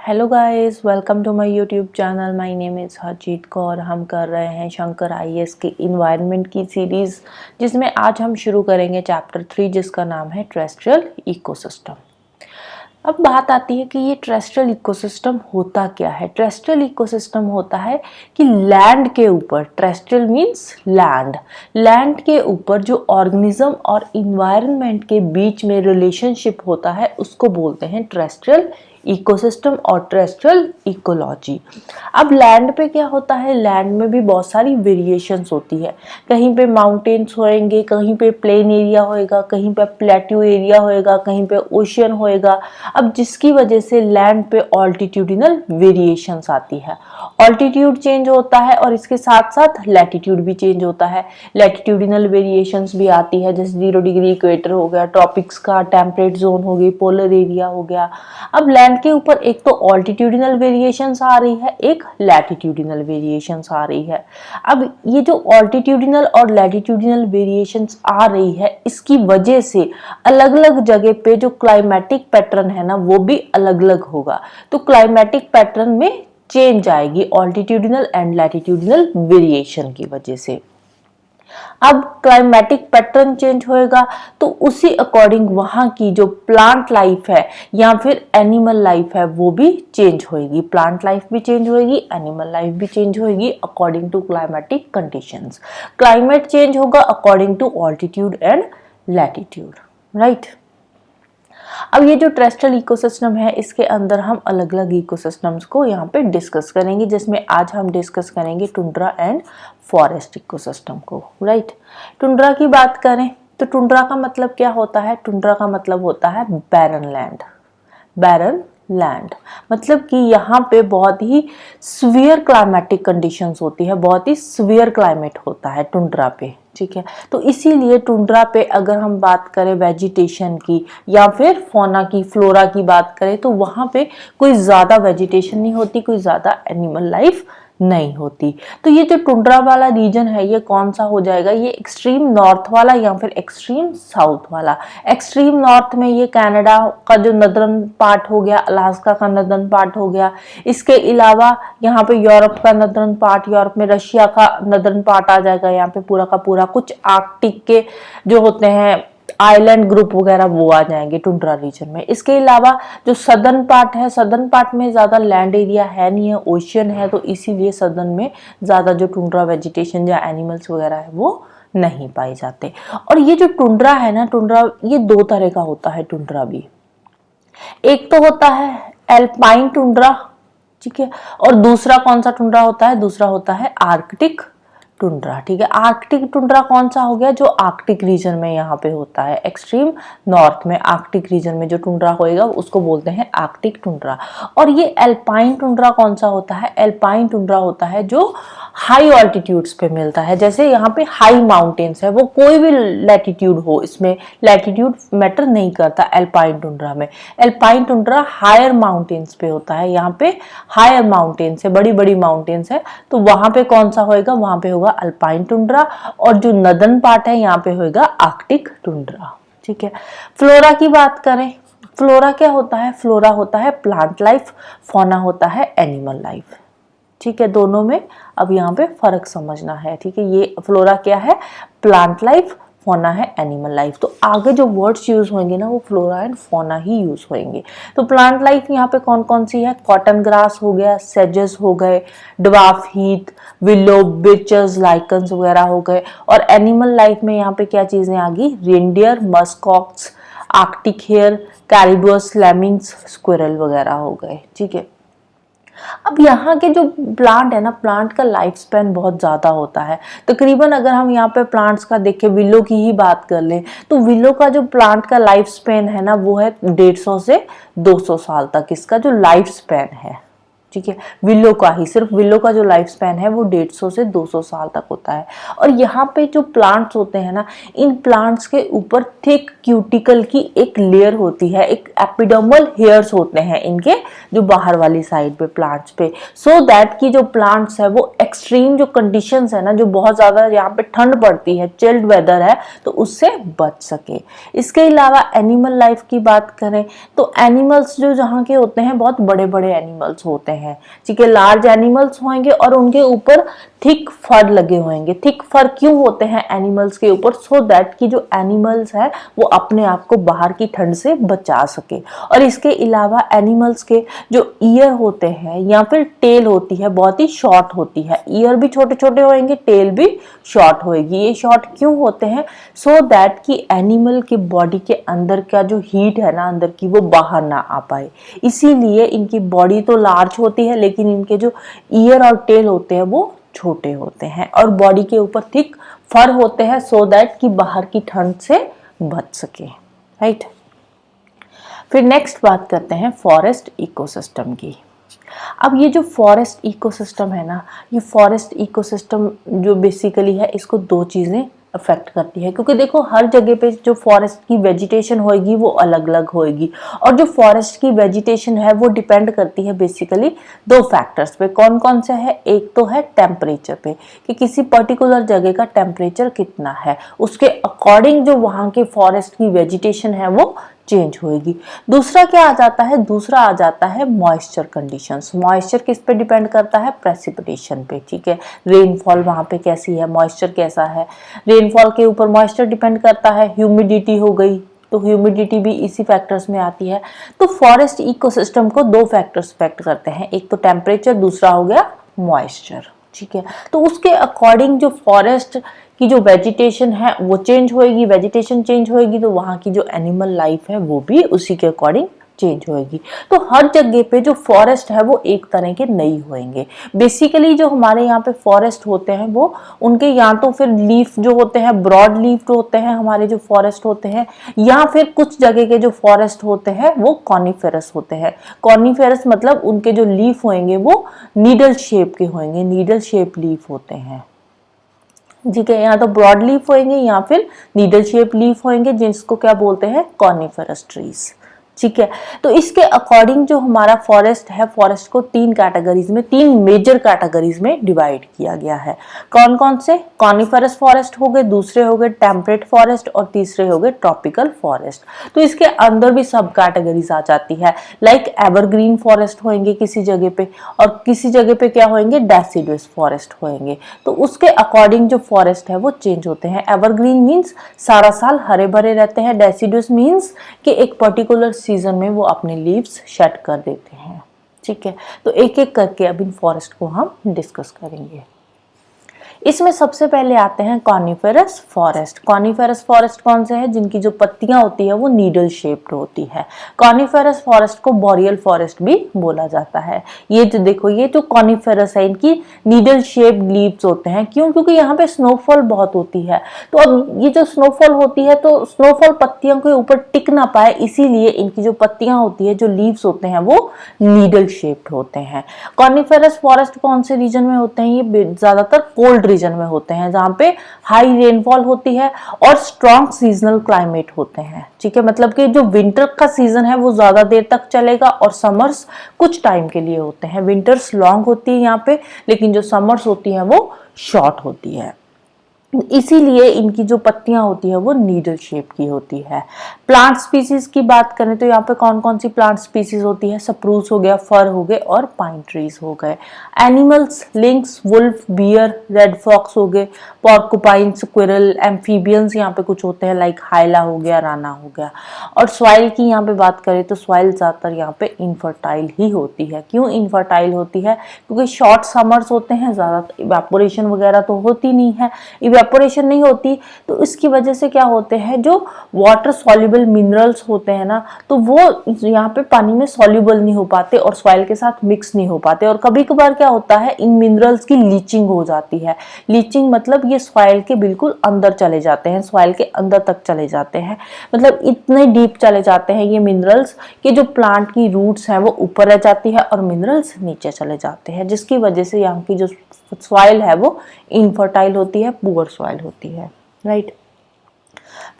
Hello guys, welcome to my YouTube channel. My name is Harjeet Kaur. हम कर रहे हैं शंकर आईएएस की इन्वायरमेंट की सीरीज़, जिसमें आज हम शुरू करेंगे चैप्टर 3, जिसका नाम है टेरेस्ट्रियल इकोसिस्टम। अब बात आती है कि ये टेरेस्ट्रियल इकोसिस्टम होता क्या है। टेरेस्ट्रियल इकोसिस्टम होता है कि लैंड के ऊपर, टेरेस्ट्रियल मीन्स लैंड के ऊपर जो ऑर्गेनिज्म और इन्वायरमेंट के बीच में रिलेशनशिप होता है उसको बोलते हैं टेरेस्ट्रियल इकोसिस्टम और टेरेस्ट्रियल इकोलॉजी। अब लैंड पे क्या होता है, लैंड में भी बहुत सारी वेरिएशंस होती है। कहीं पे माउंटेन्स होएंगे, कहीं पे प्लेन एरिया होएगा, कहीं पे प्लेट्यू एरिया होएगा, कहीं पे ओशियन होएगा। अब जिसकी वजह से लैंड पे ऑल्टीट्यूडिनल वेरिएशंस आती है। ऑल्टीट्यूड चेंज होता है और इसके साथ साथ लैटिट्यूड भी चेंज होता है। लैटिट्यूडिनल वेरिएशंस भी आती है, जैसे 0 डिग्री इक्वेटर हो गया, ट्रॉपिक्स का टेम्परेट जोन हो गई, पोलर एरिया हो गया। अब लैंड के ऊपर एक तो ऑल्टीट्यूडिनल वेरिएशंस आ रही है, एक लैटिट्यूडिनल वेरिएशंस आ रही है। अब ये जो ऑल्टीट्यूडिनल और लैटिट्यूडिनल वेरिएशंस आ रही है, इसकी वजह से अलग अलग जगह पे जो क्लाइमेटिक पैटर्न है ना, वो भी अलग अलग होगा। तो क्लाइमेटिक पैटर्न में चेंज आएगी ऑल्टीट्यूडिनल एंड लैटिट्यूडिनल वेरिएशन की वजह से। अब क्लाइमेटिक पैटर्न चेंज होएगा तो उसी अकॉर्डिंग वहां की जो प्लांट लाइफ है या फिर एनिमल लाइफ है वो भी चेंज होएगी। प्लांट लाइफ भी चेंज होएगी, एनिमल लाइफ भी चेंज होएगी according to climatic conditions. Climate change होगा according to altitude and latitude, right. अब ये जो टेरेस्ट्रियल इकोसिस्टम है, इसके अंदर हम अलग अलग इकोसिस्टम्स को यहाँ पे डिस्कस करेंगे, जिसमें आज हम डिस्कस करेंगे टुंड्रा एंड फॉरेस्ट इकोसिस्टम को, राइट। टुंड्रा की बात करें तो टुंड्रा का मतलब क्या होता है? टुंड्रा का मतलब होता है बैरन लैंड। बैरन लैंड मतलब कि यहाँ पे बहुत ही सीवियर क्लाइमेटिक कंडीशंस होती है, बहुत ही सीवियर क्लाइमेट होता है टुंड्रा पे, ठीक है। तो इसीलिए टुंड्रा पे अगर हम बात करें वेजिटेशन की या फिर फौना की, फ्लोरा की बात करें, तो वहाँ पे कोई ज़्यादा वेजिटेशन नहीं होती, कोई ज़्यादा एनिमल लाइफ नहीं होती। तो ये जो टुंड्रा वाला रीजन है, ये कौन सा हो जाएगा? ये एक्सट्रीम नॉर्थ वाला या फिर एक्सट्रीम साउथ वाला। एक्सट्रीम नॉर्थ में ये कनाडा का जो नदर्न पार्ट हो गया, अलास्का का नदर्न पार्ट हो गया। इसके अलावा यहाँ पे यूरोप का नदर्न पार्ट, यूरोप में रशिया का नदर्न पार्ट आ जाएगा यहाँ पे पूरा का पूरा। कुछ आर्कटिक के जो होते हैं आइलैंड ग्रुप वगैरह वो आ जाएंगे टुंड्रा रीजन में। इसके अलावा जो सदर्न पार्ट है, सदर्न पार्ट में ज्यादा लैंड एरिया है नहीं है, ओशियन है, तो इसीलिए सदर्न में ज्यादा जो टुंड्रा वेजिटेशन या एनिमल्स वगैरह है वो नहीं पाए जाते। और ये जो टुंड्रा है ना, टुंड्रा ये दो तरह का होता है। टुंड्रा भी एक तो होता है एल्पाइन टुंड्रा, ठीक है, और दूसरा कौन सा टुंड्रा होता है? दूसरा होता है आर्कटिक टुंड्रा, ठीक है। आर्कटिक टुंड्रा कौन सा हो गया? जो आर्कटिक रीजन में यहाँ पे होता है, एक्सट्रीम नॉर्थ में आर्कटिक रीजन में जो टुंड्रा होएगा उसको बोलते हैं आर्कटिक टुंड्रा। और ये एल्पाइन टुंड्रा कौन सा होता है? एल्पाइन टुंड्रा होता है जो हाई ऑल्टीट्यूड्स पे मिलता है। जैसे यहाँ पे हाई माउंटेन्स है, वो कोई भी लैटिट्यूड हो, इसमें लैटिट्यूड मैटर नहीं करता एल्पाइन टुंड्रा में। एल्पाइन टुंड्रा हायर माउंटेन्स पे होता है। यहाँ पे हायर माउंटेन्स है, बड़ी बड़ी माउंटेन्स है, तो वहां पे कौन सा होएगा? वहां पे होगा अल्पाइन टुंड्रा। और जो नदर्न पार्ट है यहाँ पे होएगा आर्कटिक टुंड्रा, ठीक है। फ्लोरा की बात करें, फ्लोरा क्या होता है? फ्लोरा होता है प्लांट लाइफ, फौना होता है एनिमल लाइफ, ठीक है। दोनों में अब यहाँ पे फर्क समझना है, ठीक है। ये फ्लोरा क्या है? प्लांट लाइफ, फौना है एनिमल लाइफ। तो आगे जो वर्ड्स यूज होंगे ना, वो flora and fauna he use होंगे। तो प्लांट लाइफ यहाँ पे कौन कौन सी है? कॉटन ग्रास हो गया, सेजेस हो गए, dwarf heath, willow, birches, lichens वगैरह हो गए। और एनिमल लाइफ में यहाँ पे क्या चीजें आ गई? Reindeer, muskox, arctic hare, caribous, lemmings, squirrel वगैरह हो गए, ठीक है। अब यहाँ के जो प्लांट है ना, प्लांट का लाइफ स्पैन बहुत ज़्यादा होता है। तकरीबन अगर हम यहाँ पे प्लांट्स का देखें, विलो की ही बात कर लें, तो विलो का जो प्लांट का लाइफ स्पैन है ना, वो है 150 से 200 साल तक इसका जो लाइफ स्पैन है, ठीक है। विलो का ही, सिर्फ विलो का जो लाइफ स्पैन है वो 150 से 200 साल तक होता है। और यहाँ पे जो प्लांट्स होते हैं ना, इन प्लांट्स के ऊपर थिक क्यूटिकल की एक लेयर होती है, एक एपिडर्मल हेयर्स होते हैं इनके जो बाहर वाली साइड पे प्लांट्स पे, सो दैट कि जो प्लांट्स है वो एक्सट्रीम जो कंडीशंस है ना, जो बहुत ज्यादा यहाँ पे ठंड पड़ती है, चिल्ड वेदर है, तो उससे बच सके। इसके अलावा एनिमल लाइफ की बात करें तो एनिमल्स जो जहाँ के होते हैं बहुत बड़े बड़े एनिमल्स होते हैं, ठीक है, लार्ज एनिमल्स होंगे और उनके ऊपर थिक फर लगे होंगे। थिक फर क्यों होते हैं एनिमल्स के ऊपर? सो दैट कि जो एनिमल्स है वो अपने आप को बाहर की ठंड से बचा सके। और इसके अलावा एनिमल्स के जो ईयर होते हैं या फिर टेल होती है बहुत ही शॉर्ट होती है। ईयर भी छोटे छोटे होंगे, टेल भी शॉर्ट होएगी। ये शॉर्ट क्यों होते हैं? सो दैट कि एनिमल के बॉडी के अंदर का जो हीट है ना अंदर की, वो बाहर ना आ पाए। इसीलिए इनकी बॉडी तो लार्ज होती है लेकिन इनके जो ईयर और टेल होते हैं वो छोटे होते हैं और बॉडी के ऊपर थिक फर होते हैं, सो दैट कि बाहर की ठंड से बच सके, राइट। फिर नेक्स्ट बात करते हैं फॉरेस्ट इकोसिस्टम की। अब ये जो फॉरेस्ट इकोसिस्टम है ना, ये फॉरेस्ट इकोसिस्टम जो बेसिकली है, इसको दो चीजें अफेक्ट करती है, क्योंकि देखो हर जगह पे जो फॉरेस्ट की वेजिटेशन होएगी वो अलग अलग होएगी, और जो फॉरेस्ट की वेजिटेशन है वो डिपेंड करती है बेसिकली दो फैक्टर्स पे। कौन कौन से है? एक तो है टेम्परेचर पे, कि किसी पर्टिकुलर जगह का टेम्परेचर कितना है, उसके अकॉर्डिंग जो वहाँ के फॉरेस्ट की वेजिटेशन है वो चेंज होएगी। दूसरा क्या आ जाता है? दूसरा आ जाता है मॉइस्चर कंडीशंस। मॉइस्चर किस पे डिपेंड करता है? प्रेसिपिटेशन पे, ठीक है। रेनफॉल वहां पे कैसी है, मॉइस्चर कैसा है, रेनफॉल के ऊपर मॉइस्चर डिपेंड करता है। ह्यूमिडिटी हो गई तो ह्यूमिडिटी भी इसी फैक्टर्स में आती है। तो फॉरेस्ट इकोसिस्टम को दो फैक्टर्स अफेक्ट करते हैं, एक तो टेम्परेचर, दूसरा हो गया मॉइस्चर, ठीक है। तो उसके अकॉर्डिंग जो फॉरेस्ट की जो वेजिटेशन है वो चेंज होएगी, वेजिटेशन चेंज होएगी तो वहाँ की जो एनिमल लाइफ है वो भी उसी के अकॉर्डिंग चेंज होएगी। तो हर जगह पे जो फॉरेस्ट है वो एक तरह के नहीं होंगे। बेसिकली जो हमारे यहाँ पे फॉरेस्ट होते हैं वो उनके या तो फिर लीफ जो होते हैं ब्रॉड लीफ होते हैं हमारे जो फॉरेस्ट होते हैं, या फिर कुछ जगह के जो फॉरेस्ट होते हैं वो कॉनिफेरस होते हैं। कॉनिफेरस मतलब उनके जो लीफ होंगे वो नीडल शेप के होंगे, नीडल शेप लीफ होते हैं, ठीक है। यहाँ तो ब्रॉड लीफ होंगे या फिर नीडल शेप लीफ होंगे, जिसको क्या बोलते हैं? कॉनिफेरस ट्रीज, ठीक है। तो इसके अकॉर्डिंग जो हमारा फॉरेस्ट है, फॉरेस्ट को तीन कैटेगरीज में, तीन मेजर कैटेगरीज में डिवाइड किया गया है। कौन कौन से? कॉनिफेरस फॉरेस्ट हो गए, दूसरे हो गए टेम्परेट फॉरेस्ट और तीसरे हो गए ट्रॉपिकल फॉरेस्ट। तो इसके अंदर भी सब कैटेगरीज आ जाती है। लाइक एवरग्रीन फॉरेस्ट होंगे किसी जगह पे, और किसी जगह पे क्या होंगे? डेसिडुअस फॉरेस्ट होंगे। तो उसके अकॉर्डिंग जो फॉरेस्ट है वो चेंज होते हैं। एवरग्रीन मीन्स सारा साल हरे भरे रहते हैं, डेसिडुअस मीन्स कि एक पर्टिकुलर सीजन में वो अपने लीव्स शेड कर देते हैं, ठीक है। तो एक एक करके अब इन फॉरेस्ट को हम डिस्कस करेंगे। इसमें सबसे पहले आते हैं कॉनिफेरस फॉरेस्ट। कॉनिफेरस फॉरेस्ट कौन से हैं? जिनकी जो पत्तियां होती है वो नीडल शेप्ड होती है। कॉनिफेरस फॉरेस्ट को बोरियल फॉरेस्ट भी बोला जाता है। ये जो देखो, ये जो कॉनिफेरस है इनकी नीडल शेप्ड लीव्स होते हैं। क्यों? क्योंकि यहाँ पे स्नोफॉल बहुत होती है। तो अब ये जो स्नोफॉल होती है तो स्नोफॉल पत्तियों के ऊपर टिक ना पाए, इसीलिए इनकी जो पत्तियां होती है, जो लीव्स होते हैं, वो नीडल शेप्ड होते हैं। कॉनिफेरस फॉरेस्ट कौन से रीजन में होते हैं? ये ज्यादातर कोल्ड रीजन में होते हैं, जहां पे हाई रेनफॉल होती है और स्ट्रॉन्ग सीजनल क्लाइमेट होते हैं, ठीक है। मतलब कि जो विंटर का सीजन है वो ज्यादा देर तक चलेगा और समर्स कुछ टाइम के लिए होते हैं। विंटर्स लॉन्ग होती है यहाँ पे, लेकिन जो समर्स होती है वो शॉर्ट होती है। इसीलिए इनकी जो पत्तियां होती है वो नीडल शेप की होती है। प्लांट स्पीसीज की बात करें तो यहाँ पे कौन कौन सी प्लांट स्पीसीज होती है? सप्रूस हो गया, फर हो गए और पाइन ट्रीज हो गए। Animals, lynx, wolf, bear, red fox हो गए, पॉर्कुपाइन, स्क्विरल, एम्फीबियंस यहाँ पे कुछ होते हैं, लाइक हाइला हो गया, राना हो गया। और सॉइल की यहाँ पे बात करें तो सॉइल ज्यादातर यहाँ पे इनफर्टाइल ही होती है। क्यों इनफर्टाइल होती है? क्योंकि शॉर्ट समर्स होते हैं, ज्यादा इवेपोरेशन वगैरह तो होती नहीं है। इवेपोरेशन नहीं होती तो इसकी वजह से क्या होते हैं, जो वाटर सॉल्युबल मिनरल्स होते हैं ना, तो वो यहाँ पे पानी में सॉल्युबल नहीं हो पाते और सॉइल के साथ मिक्स नहीं हो पाते। और कभी कभार क्या होता है, इन मिनरल्स की लीचिंग हो जाती है। लीचिंग मतलब ये सॉइल के बिल्कुल अंदर चले जाते हैं, सॉइल के अंदर तक चले जाते हैं, मतलब इतने डीप चले जाते हैं ये मिनरल्स कि जो प्लांट की रूट्स हैं वो ऊपर रह जाती है और मिनरल्स नीचे चले जाते हैं, जिसकी वजह से यहाँ की जो सॉइल है वो इनफर्टाइल होती है, पुअर सॉइल होती है, राइट।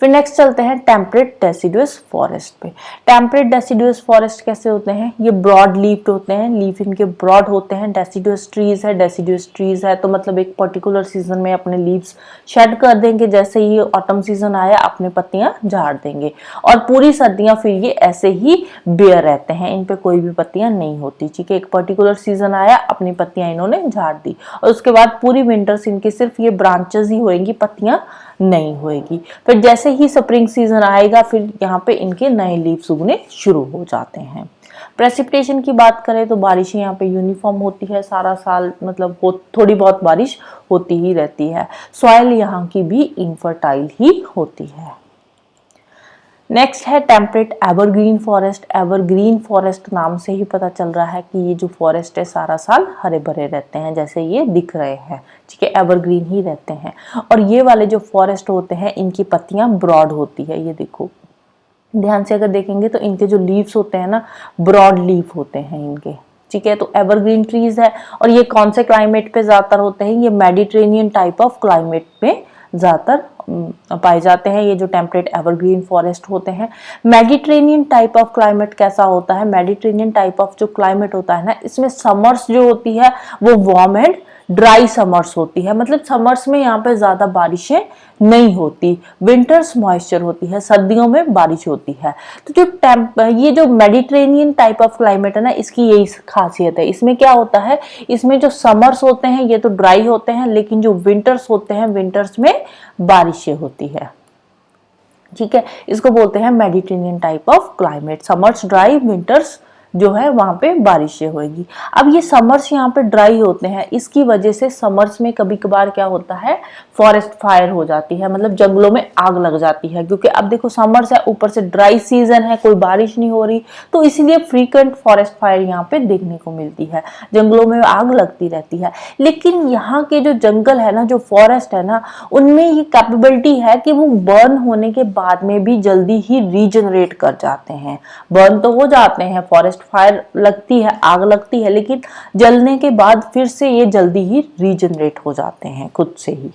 फिर नेक्स्ट चलते हैं टेम्परेट डेसिडुअस फॉरेस्ट पे। टेम्परेट डेसिडुअस फॉरेस्ट कैसे होते हैं? ये ब्रॉड लीफ्ड होते हैं, लीफ इनके ब्रॉड होते हैं। डेसिडुअस ट्रीज है तो मतलब एक पर्टिकुलर सीजन में अपने लीव्स शेड कर देंगे, जैसे ही ऑटम सीजन आया अपने पत्तियां झाड़ देंगे और पूरी सर्दियां फिर ये ऐसे ही बेयर रहते हैं, इन पे कोई भी पत्तियां नहीं होती। ठीक है, एक पर्टिकुलर सीजन आया अपनी पत्तियां इन्होंने झाड़ दी और उसके बाद पूरी विंटर्स इनके सिर्फ ये ब्रांचेस ही होएंगी, पत्तियां नहीं होएगी। फिर जैसे ही स्प्रिंग सीजन आएगा फिर यहाँ पे इनके नए लीव्स उगने शुरू हो जाते हैं। प्रेसिपिटेशन की बात करें तो बारिशें यहाँ पे यूनिफॉर्म होती है सारा साल, मतलब थोड़ी बहुत बारिश होती ही रहती है। सॉइल यहाँ की भी इनफर्टाइल ही होती है। नेक्स्ट है temperate evergreen forest. Evergreen forest नाम से ही पता चल रहा है कि ये जो फॉरेस्ट है सारा साल हरे भरे रहते हैं, जैसे ये दिख रहे हैं। ठीक है, एवरग्रीन ही रहते हैं। और ये वाले जो फॉरेस्ट होते हैं इनकी पत्तियां ब्रॉड होती है, ये देखो ध्यान से अगर देखेंगे तो इनके जो लीव्स होते हैं ना ब्रॉड लीफ होते हैं इनके। ठीक है, तो एवरग्रीन ट्रीज है और ये कौन से क्लाइमेट पे ज्यादातर होते हैं? ये मेडिटेरेनियन टाइप ऑफ क्लाइमेट में ज्यादातर पाए जाते हैं। ये जो टेम्परेट एवरग्रीन फॉरेस्ट होते हैं, मेडिटेरेनियन टाइप ऑफ क्लाइमेट कैसा होता है? मेडिटेरेनियन टाइप ऑफ जो क्लाइमेट होता है ना, इसमें समर्स जो होती है वो वार्म एंड ड्राई समर्स होती है, मतलब समर्स में यहाँ पे ज्यादा बारिशें नहीं होती, विंटर्स मॉइस्चर होती है, सर्दियों में बारिश होती है। तो जो ये जो मेडिटेरेनियन टाइप ऑफ क्लाइमेट है ना, इसकी यही खासियत है। इसमें क्या होता है, इसमें जो समर्स होते हैं ये तो ड्राई होते हैं, लेकिन जो विंटर्स होते हैं विंटर्स में बारिशें होती है। ठीक है, इसको बोलते हैं Mediterranean type of climate. Summers dry, winters जो है वहां पे बारिशें होगी। अब ये समर्स यहाँ पे ड्राई होते हैं, इसकी वजह से समर्स में कभी कभार क्या होता है, फॉरेस्ट फायर हो जाती है, मतलब जंगलों में आग लग जाती है। क्योंकि अब देखो समर्स है, ऊपर से ड्राई सीजन है, कोई बारिश नहीं हो रही, तो इसीलिए फ्रीक्वेंट फॉरेस्ट फायर यहाँ पे देखने को मिलती है, जंगलों में आग लगती रहती है। लेकिन यहाँ के जो जंगल है ना, जो फॉरेस्ट है ना, उनमें ये कैपेबिलिटी है कि वो बर्न होने के बाद में भी जल्दी ही रीजनरेट कर जाते हैं। बर्न तो हो जाते हैं, फॉरेस्ट फायर लगती है, आग लगती है, लेकिन जलने के बाद फिर से ये जल्दी ही रीजनरेट हो जाते हैं खुद से ही।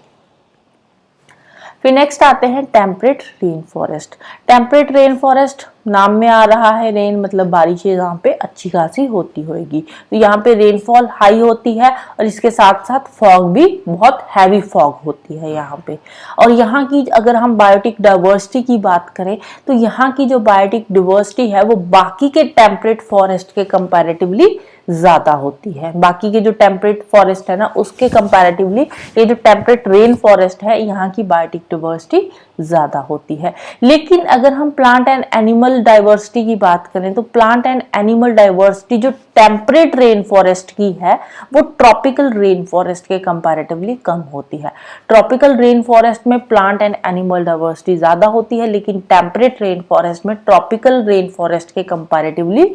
फिर नेक्स्ट आते हैं temperate rain forest. Temperate rain forest नाम में आ रहा है, रेन मतलब बारिशें यहाँ पे अच्छी खासी होती होगी। तो यहाँ पे रेनफॉल हाई होती है और इसके साथ साथ फॉग भी बहुत हैवी फॉग होती है यहाँ पे। और यहाँ की अगर हम बायोटिक डाइवर्सिटी की बात करें तो यहाँ की जो बायोटिक डाइवर्सिटी है वो बाकी के टेम्परेट फॉरेस्ट के कंपैरेटिवली ज्यादा होती है। बाकी के जो टेम्परेट फॉरेस्ट है ना उसके कंपैरेटिवली ये जो टेम्परेट रेन फॉरेस्ट है यहाँ की बायोटिक डाइवर्सिटी ज्यादा होती है। लेकिन अगर हम प्लांट एंड एनिमल डाइवर्सिटी की बात करें तो प्लांट एंड एनिमल डाइवर्सिटी जो टेम्परेट रेन फॉरेस्ट की है वो ट्रॉपिकल रेन फॉरेस्ट के कंपैरेटिवली कम होती है। ट्रॉपिकल रेन फॉरेस्ट में प्लांट एंड एनिमल डाइवर्सिटी ज्यादा होती है, लेकिन टेम्परेट रेन फॉरेस्ट में ट्रॉपिकल रेन फॉरेस्ट के कंपैरेटिवली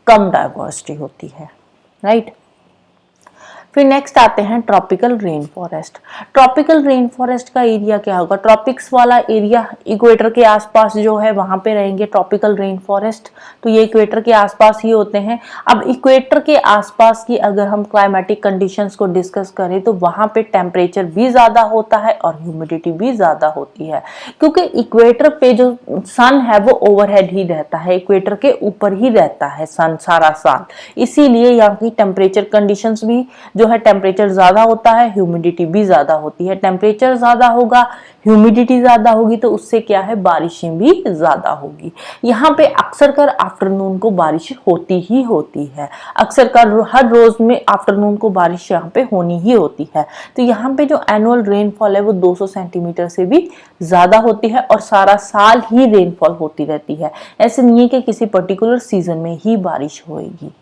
कम डाइवर्सिटी होती है। राइट, फिर नेक्स्ट आते हैं tropical rain forest. Tropical rain forest का एरिया क्या होगा? ट्रॉपिक्स वाला एरिया इक्वेटर के आसपास जो है वहां पे रहेंगे ट्रॉपिकल रेन फॉरेस्ट। तो ये इक्वेटर के आसपास ही होते हैं। अब इक्वेटर के आसपास की अगर हम क्लाइमेटिक कंडीशंस को डिस्कस करें तो वहां पे टेम्परेचर भी ज्यादा होता है और ह्यूमिडिटी भी ज्यादा होती है, क्योंकि इक्वेटर पे जो सन है वो ओवरहेड ही रहता है, इक्वेटर के ऊपर ही रहता है सन सारा साल। इसीलिए यहाँ की टेम्परेचर कंडीशंस भी जो है टेम्परेचर ज्यादा होता है, ह्यूमिडिटी भी ज्यादा होती है। टेम्परेचर ज्यादा होगा, ह्यूमिडिटी ज्यादा होगी तो उससे क्या है, बारिशें भी ज्यादा होगी। यहाँ पे अक्सर कर आफ्टरनून को बारिश होती ही होती है, अक्सर कर हर रोज में आफ्टरनून को बारिश यहाँ पे होनी ही होती है। तो यहाँ पे जो एनुअल रेनफॉल है वो 200 सेंटीमीटर से भी ज्यादा होती है और सारा साल ही रेनफॉल होती रहती है। ऐसे नहीं है कि किसी पर्टिकुलर सीजन में ही बारिश होगी।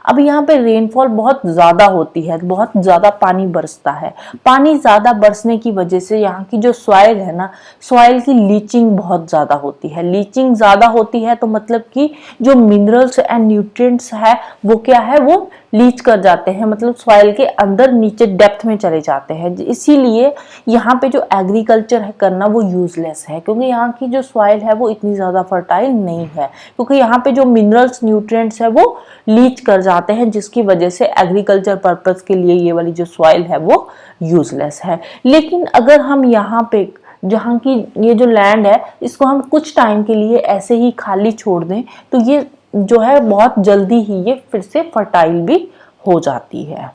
अब यहाँ पे रेनफॉल बहुत ज्यादा होती है, बहुत ज्यादा पानी बरसता है। पानी ज्यादा बरसने की वजह से यहाँ की जो सॉइल है ना, सॉइल की लीचिंग बहुत ज्यादा होती है। लीचिंग ज्यादा होती है तो मतलब कि जो मिनरल्स एंड न्यूट्रिएंट्स है वो क्या है, वो लीच कर जाते हैं, मतलब सॉइल के अंदर नीचे डेप्थ में चले जाते हैं। इसीलिए यहाँ पे जो एग्रीकल्चर है करना वो यूजलेस है, क्योंकि यहाँ की जो सॉइल है वो इतनी ज्यादा फर्टाइल नहीं है, क्योंकि यहाँ पे जो मिनरल्स न्यूट्रिएंट्स है वो लीच कर जाते हैं, जिसकी वजह से एग्रीकल्चर पर्पस के लिए ये वाली जो सॉइल है वो यूजलेस है। लेकिन अगर हम यहाँ पे जहाँ की ये जो लैंड है इसको हम कुछ टाइम के लिए ऐसे ही खाली छोड़ दें तो ये जो है बहुत जल्दी ही ये फिर से फर्टाइल भी हो जाती है।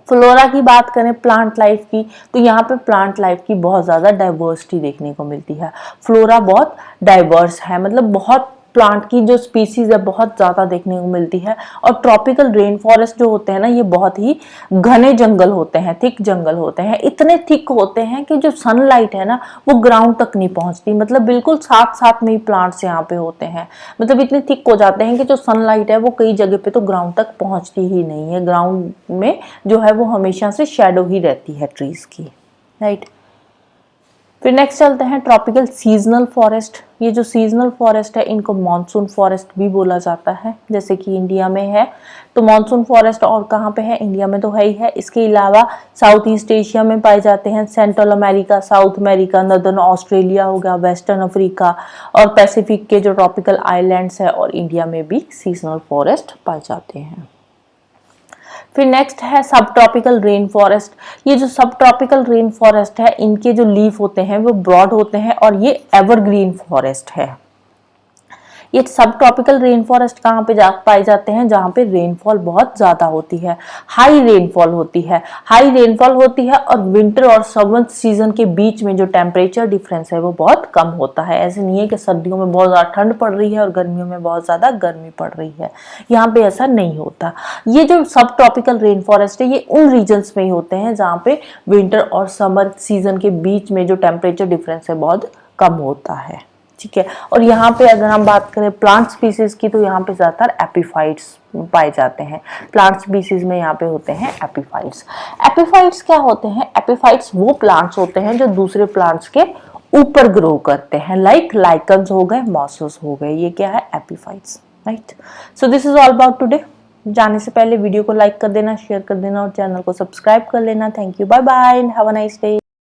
फ्लोरा की बात करें प्लांट लाइफ की, तो यहाँ पे प्लांट लाइफ की बहुत ज़्यादा डाइवर्सिटी देखने को मिलती है। फ्लोरा बहुत डाइवर्स है, मतलब बहुत प्लांट की जो स्पीसीज है बहुत ज़्यादा देखने को मिलती है। और ट्रॉपिकल रेन फॉरेस्ट जो होते हैं ना ये बहुत ही घने जंगल होते हैं, थिक जंगल होते हैं, इतने थिक होते हैं कि जो सनलाइट है ना वो ग्राउंड तक नहीं पहुंचती, मतलब बिल्कुल साथ साथ में ही प्लांट्स यहाँ पे होते हैं, मतलब इतने थिक हो जाते हैं कि जो सनलाइट है वो कई जगह पे तो ग्राउंड तक पहुंचती ही नहीं है, ग्राउंड में जो है वो हमेशा से शेडो ही रहती है ट्रीज की, राइट। फिर नेक्स्ट चलते हैं ट्रॉपिकल सीजनल फॉरेस्ट। ये जो सीजनल फॉरेस्ट है इनको मॉनसून फॉरेस्ट भी बोला जाता है, जैसे कि इंडिया में है तो मॉनसून फॉरेस्ट और कहाँ पे है, इंडिया में तो है ही है। इसके अलावा साउथ ईस्ट एशिया में पाए जाते हैं, central America, south America, northern Australia हो गया, वेस्टर्न अफ्रीका और पैसिफिक के जो ट्रॉपिकल आइलैंड्स है और इंडिया में भी सीजनल फॉरेस्ट पाए जाते हैं। फिर नेक्स्ट है सब ट्रॉपिकल रेन फॉरेस्ट। ये जो सब ट्रॉपिकल रेन फॉरेस्ट है इनके जो लीफ होते हैं वो ब्रॉड होते हैं और ये एवरग्रीन फॉरेस्ट है। ये सब ट्रॉपिकल रेन फॉरेस्ट कहाँ पे पाए जाते हैं, जहाँ पे रेनफॉल बहुत ज्यादा होती है, हाई रेनफॉल होती है, हाई रेनफॉल होती है और विंटर और समर सीजन के बीच में जो टेम्परेचर डिफरेंस है वो बहुत कम होता है। ऐसे नहीं है कि सर्दियों में बहुत ज्यादा ठंड पड़ रही है और गर्मियों में बहुत ज्यादा गर्मी पड़ रही है, यहाँ पे ऐसा नहीं होता। ये जो सब ट्रॉपिकल रेन फॉरेस्ट है ये उन रीजन्स में ही होते हैं जहाँ पे विंटर और समर सीजन के बीच में जो टेम्परेचर डिफरेंस है बहुत कम होता है, ठीक है। और यहाँ पे अगर हम बात करें प्लांट स्पीसीज की तो यहाँ पे ज्यादातर एपीफाइट्स पाए जाते हैं। प्लांट स्पीसीज में यहाँ पे होते हैं एपीफाइट्स। एपीफाइट्स क्या होते हैं, एपीफाइट्स वो प्लांट्स होते हैं जो दूसरे प्लांट्स के ऊपर ग्रो करते हैं, लाइक लाइकन्स हो गए, मॉसेस हो गए, ये क्या है epiphytes, right. So this is all about today. जाने से पहले वीडियो को लाइक कर देना, शेयर कर देना और चैनल को सब्सक्राइब कर लेना। Thank you, bye bye, have a nice day.